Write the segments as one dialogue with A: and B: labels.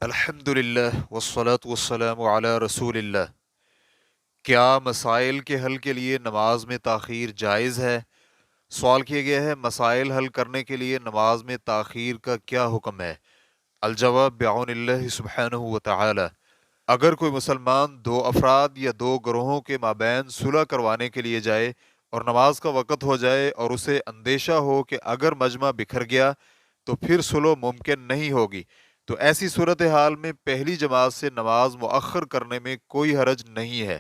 A: الحمدللہ والصلاة والسلام علی رسول اللہ۔ کیا مسائل کے حل کے لیے نماز میں تاخیر جائز ہے؟ سوال کیا گیا ہے، مسائل حل کرنے کے لیے نماز میں تاخیر کا کیا حکم ہے؟ الجواب بعون اللہ سبحانہ و تعالی۔ اگر کوئی مسلمان دو افراد یا دو گروہوں کے مابین صلح کروانے کے لیے جائے اور نماز کا وقت ہو جائے اور اسے اندیشہ ہو کہ اگر مجمع بکھر گیا تو پھر صلح ممکن نہیں ہوگی، تو ایسی صورتحال میں پہلی جماعت سے نماز مؤخر کرنے میں کوئی حرج نہیں ہے،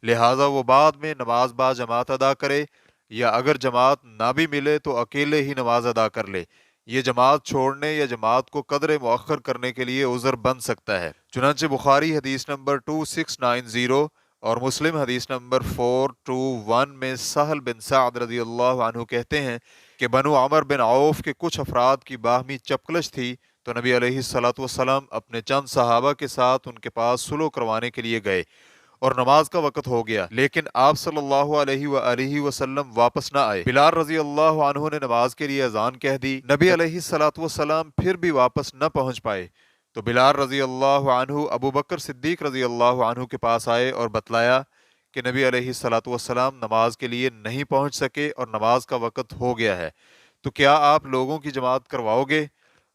A: لہٰذا وہ بعد میں نماز با جماعت ادا کرے، یا اگر جماعت نہ بھی ملے تو اکیلے ہی نماز ادا کر لے۔ یہ جماعت چھوڑنے یا جماعت کو قدر مؤخر کرنے کے لیے عذر بن سکتا ہے۔ چنانچہ بخاری حدیث نمبر 2690 اور مسلم حدیث نمبر 421 میں سہل بن سعد رضی اللہ عنہ کہتے ہیں کہ بنو عمر بن عوف کے کچھ افراد کی باہمی چپکلش تھی، تو نبی علیہ الصلاۃ والسلام اپنے چند صحابہ کے ساتھ ان کے پاس صلح کروانے کے لیے گئے اور نماز کا وقت ہو گیا، لیکن آپ صلی اللہ علیہ وآلہ وسلم واپس نہ آئے۔ بلال رضی اللہ عنہ نے نماز کے لیے اذان کہہ دی، نبی علیہ الصلاۃ والسلام پھر بھی واپس نہ پہنچ پائے، تو بلال رضی اللہ عنہ ابو بکر صدیق رضی اللہ عنہ کے پاس آئے اور بتلایا کہ نبی علیہ الصلاۃ والسلام نماز کے لیے نہیں پہنچ سکے اور نماز کا وقت ہو گیا ہے، تو کیا آپ لوگوں کی جماعت کرواؤ گے؟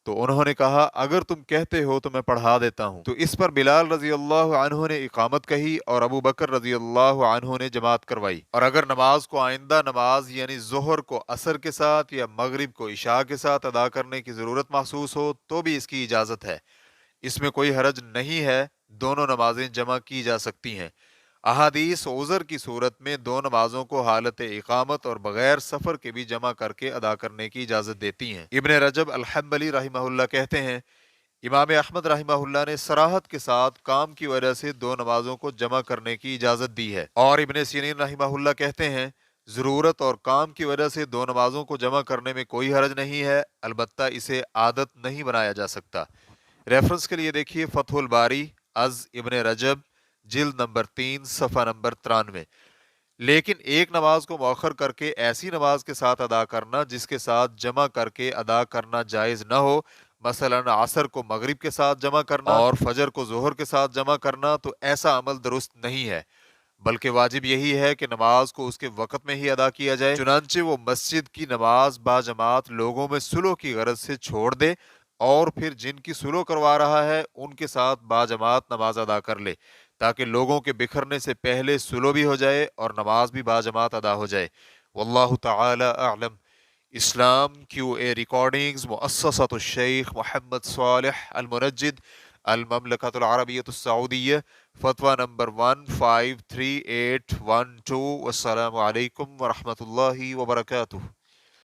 A: تو انہوں نے کہا، اگر تم کہتے ہو تو میں پڑھا دیتا ہوں۔ تو اس پر بلال رضی اللہ عنہ نے اقامت کہی اور ابو بکر رضی اللہ عنہ نے جماعت کروائی، اور اگر نماز کو آئندہ نماز یعنی ظہر کو عصر کے ساتھ یا مغرب کو عشاء کے ساتھ ادا کرنے کی ضرورت محسوس ہو تو بھی اس کی اجازت ہے، اس میں کوئی حرج نہیں ہے، دونوں نمازیں جمع کی جا سکتی ہیں۔ احادیث عذر کی صورت میں دو نمازوں کو حالت اقامت اور بغیر سفر کے بھی جمع کر کے ادا کرنے کی اجازت دیتی ہیں۔ ابن رجب الحنبلی رحمہ اللہ کہتے ہیں، امام احمد رحمہ اللہ نے صراحت کے ساتھ کام کی وجہ سے دو نمازوں کو جمع کرنے کی اجازت دی ہے، اور ابن سیرین رحمہ اللہ کہتے ہیں، ضرورت اور کام کی وجہ سے دو نمازوں کو جمع کرنے میں کوئی حرج نہیں ہے، البتہ اسے عادت نہیں بنایا جا سکتا۔ ریفرنس کے لیے دیکھیے فتح الباری از ابن رجب جلد نمبر 3 صفحہ نمبر 93۔ لیکن ایک نماز کو مؤخر کر کے ایسی نماز کے ساتھ ادا کرنا جس کے ساتھ جمع کر کے ادا کرنا جائز نہ ہو، مثلا عصر کو مغرب کے ساتھ جمع کرنا اور فجر کو ظہر کے ساتھ جمع کرنا، تو ایسا عمل درست نہیں ہے، بلکہ واجب یہی ہے کہ نماز کو اس کے وقت میں ہی ادا کیا جائے۔ چنانچہ وہ مسجد کی نماز با جماعت لوگوں میں صلح کی غرض سے چھوڑ دے اور پھر جن کی صلح کروا رہا ہے ان کے ساتھ با جماعت نماز ادا کر لے، تاکہ لوگوں کے بکھرنے سے پہلے صلح بھی ہو جائے اور نماز بھی با جماعت ادا ہو جائے۔ واللہ تعالی اعلم۔ اسلام کیو اے ریکارڈنگز، مؤسسۃ الشیخ محمد صالح المنجد، المملکۃ العربیۃ السعودیہ، فتویٰ نمبر 153812۔ والسلام علیکم ورحمۃ اللہ وبرکاتہ۔